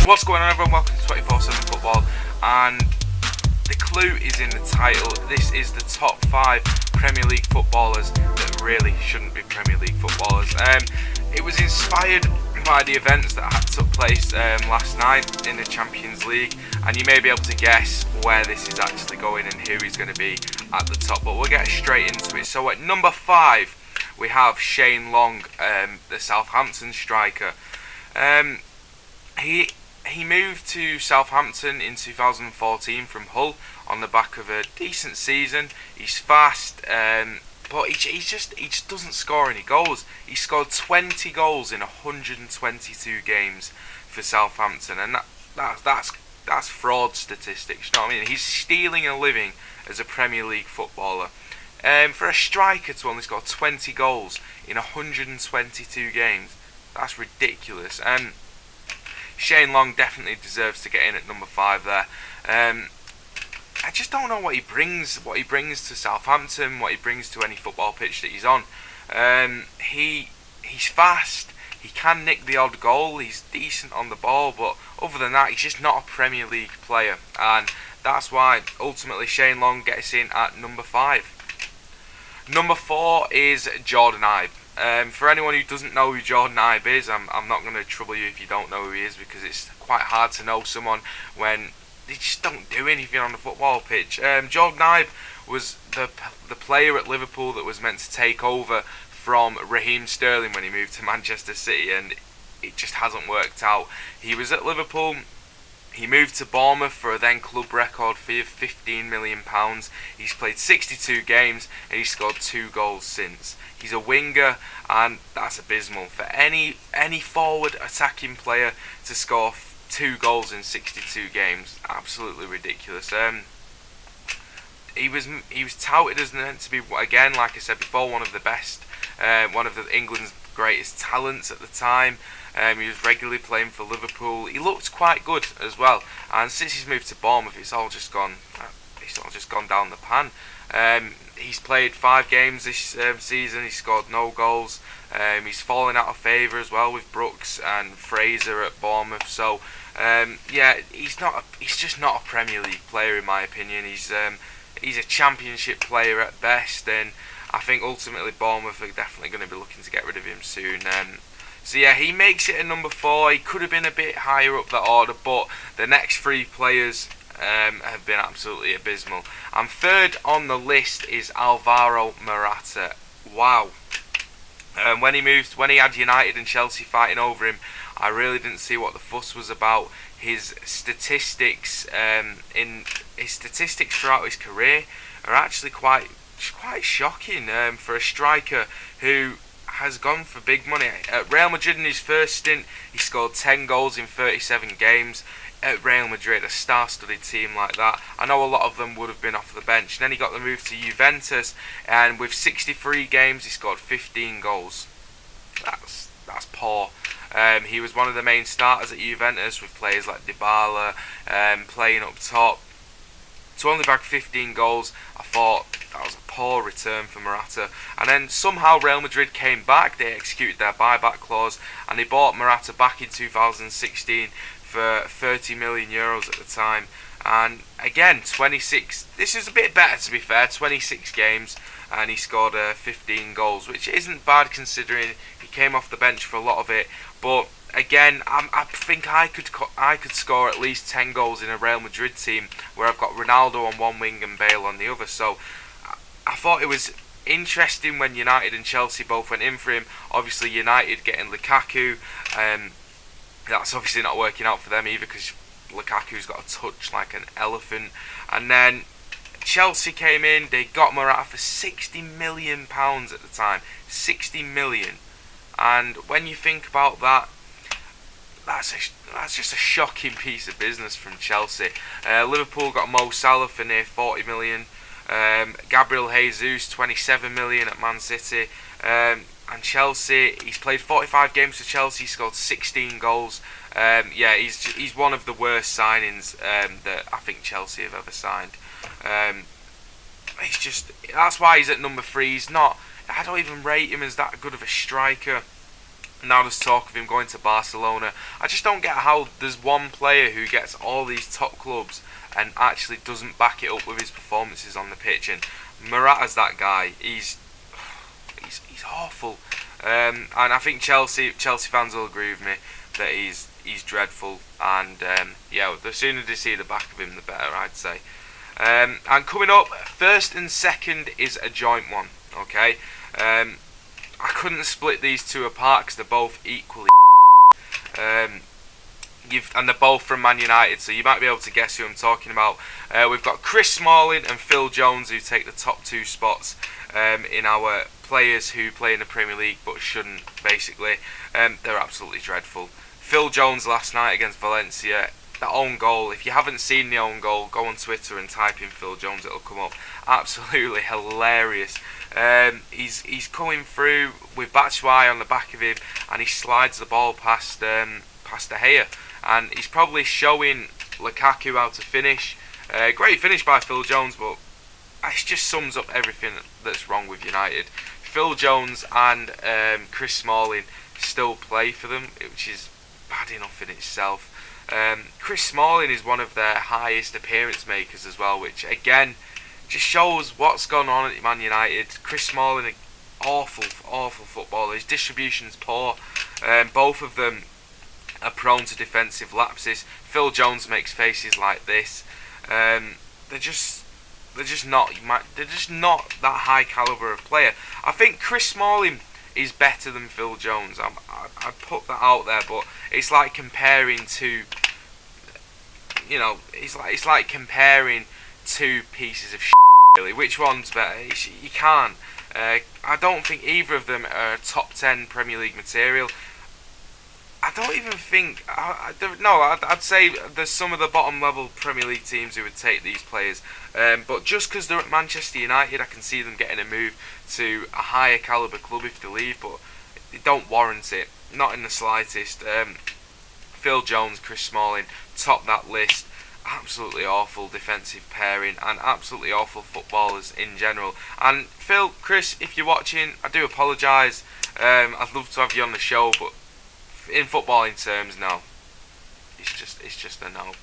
What's going on, everyone? Welcome to 24/7 Football, and the clue is in the title. This is the top 5 Premier League footballers that really shouldn't be Premier League footballers. It was inspired by the events that took place last night in the Champions League, and you may be able to guess where this is actually going and who is going to be at the top, but we'll get straight into it. So at number 5 we have Shane Long, the Southampton striker. He moved to Southampton in 2014 from Hull on the back of a decent season. He's fast, but he just doesn't score any goals. He scored 20 goals in 122 games for Southampton, and that's fraud statistics. You know what I mean? He's stealing a living as a Premier League footballer. For a striker to only score 20 goals in 122 games, that's ridiculous. Shane Long definitely deserves to get in at number 5 there. I just don't know what he brings to Southampton, what he brings to any football pitch that he's on. He's fast, he can nick the odd goal, he's decent on the ball, but other than that, he's just not a Premier League player, and that's why ultimately Shane Long gets in at number 5. Number 4 is Jordan Ibe. For anyone who doesn't know who Jordan Ibe is, I'm not going to trouble you if you don't know who he is, because it's quite hard to know someone when they just don't do anything on the football pitch. Jordan Ibe was the player at Liverpool that was meant to take over from Raheem Sterling when he moved to Manchester City, and it just hasn't worked out. He was at Liverpool. He moved to Bournemouth for a then club record fee of £15 million. He's played 62 games and he's scored 2 goals since. He's a winger, and that's abysmal. For any forward attacking player to score 2 goals in 62 games, absolutely ridiculous. He was touted as meant to be, again, like I said before, one of the best, one of England's greatest talents at the time. He was regularly playing for Liverpool. He looked quite good as well, and since he's moved to Bournemouth, it's all just gone down the pan. He's played 5 games this season. He scored no goals. He's fallen out of favour as well with Brooks and Fraser at Bournemouth. So he's just not a Premier League player in my opinion. He's a Championship player at best, and I think ultimately Bournemouth are definitely going to be looking to get rid of him soon. So yeah, he makes it at number 4. He could have been a bit higher up the order, but the next 3 players have been absolutely abysmal. And third on the list is Alvaro Morata. Wow. When he had United and Chelsea fighting over him, I really didn't see what the fuss was about. His statistics throughout his career are actually quite shocking for a striker who has gone for big money. At Real Madrid in his first stint, he scored 10 goals in 37 games. At Real Madrid, a star-studded team like that, I know a lot of them would have been off the bench. And then he got the move to Juventus, and with 63 games, he scored 15 goals. That's poor. He was one of the main starters at Juventus with players like Dybala playing up top. To only bag 15 goals, I thought that was a poor return for Morata. And then somehow Real Madrid came back. They executed their buyback clause, and they bought Morata back in 2016 for €30 million at the time. And again, 26. This is a bit better, to be fair. 26 games, and he scored 15 goals, which isn't bad considering he came off the bench for a lot of it. But again, I think I could score at least 10 goals in a Real Madrid team where I've got Ronaldo on one wing and Bale on the other. So I thought it was interesting when United and Chelsea both went in for him. Obviously United getting Lukaku, that's obviously not working out for them either, because Lukaku's got a touch like an elephant. And then Chelsea came in, they got Morata for £60 million at the time. 60 million. And when you think about that, that's just a shocking piece of business from Chelsea. Liverpool got Mo Salah for near 40 million. Gabriel Jesus, 27 million at Man City. And Chelsea, he's played 45 games for Chelsea, he scored 16 goals. He's one of the worst signings that I think Chelsea have ever signed. That's why he's at number 3. I don't even rate him as that good of a striker. Now there's talk of him going to Barcelona. I just don't get how there's one player who gets all these top clubs and actually doesn't back it up with his performances on the pitch. And Morata's that guy. He's awful. And I think Chelsea fans will agree with me that he's dreadful. And yeah, the sooner they see the back of him, the better, I'd say. And coming up, first and second is a joint one. Okay. I couldn't split these two apart because they're both equally. And they're both from Man United, so you might be able to guess who I'm talking about. We've got Chris Smalling and Phil Jones, who take the top two spots in our players who play in the Premier League but shouldn't, basically. They're absolutely dreadful. Phil Jones last night against Valencia, the own goal. If you haven't seen the own goal, go on Twitter and type in Phil Jones, it'll come up. Absolutely hilarious. He's coming through with Batshuayi on the back of him, and he slides the ball past De Gea, and he's probably showing Lukaku how to finish. Great finish by Phil Jones, but it just sums up everything that's wrong with United. Phil Jones and Chris Smalling still play for them, which is bad enough in itself. Chris Smalling is one of their highest appearance makers as well, which again just shows what's gone on at Man United. Chris Smalling, awful footballer. His distribution's poor. Both of them are prone to defensive lapses. Phil Jones makes faces like this. They're just not that high caliber of player. I think Chris Smalling is better than Phil Jones. I put that out there, but it's like comparing to, it's like comparing two pieces of shit, really. Which one's better? You can't. I don't think either of them are top 10 Premier League material. I don't even think. I'd say there's some of the bottom level Premier League teams who would take these players. But just because they're at Manchester United, I can see them getting a move to a higher caliber club if they leave, but they don't warrant it. Not in the slightest. Phil Jones, Chris Smalling top that list. Absolutely awful defensive pairing and absolutely awful footballers in general. And Phil, Chris, if you're watching, I do apologise. I'd love to have you on the show, but in footballing terms, no. It's just a no.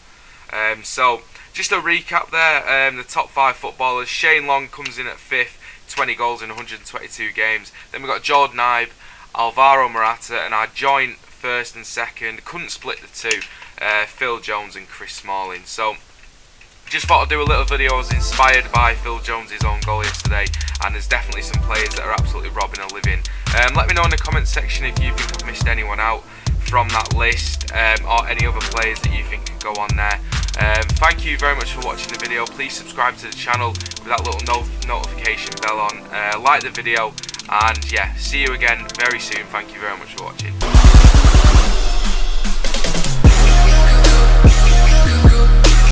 So just a recap there. The top 5 footballers: Shane Long comes in at 5th, 20 goals in 122 games. Then we've got Jordan Ibe, Alvaro Morata, and our joint first and second, couldn't split the two, Phil Jones and Chris Smalling. So just thought I'd do a little video. I was inspired by Phil Jones' own goal yesterday, and there's definitely some players that are absolutely robbing a living. Let me know in the comments section if you think I've missed anyone out from that list, or any other players that you think could go on there. Thank you very much for watching the video. Please subscribe to the channel with that little notification bell on. Like the video, and yeah, see you again very soon. Thank you very much for watching.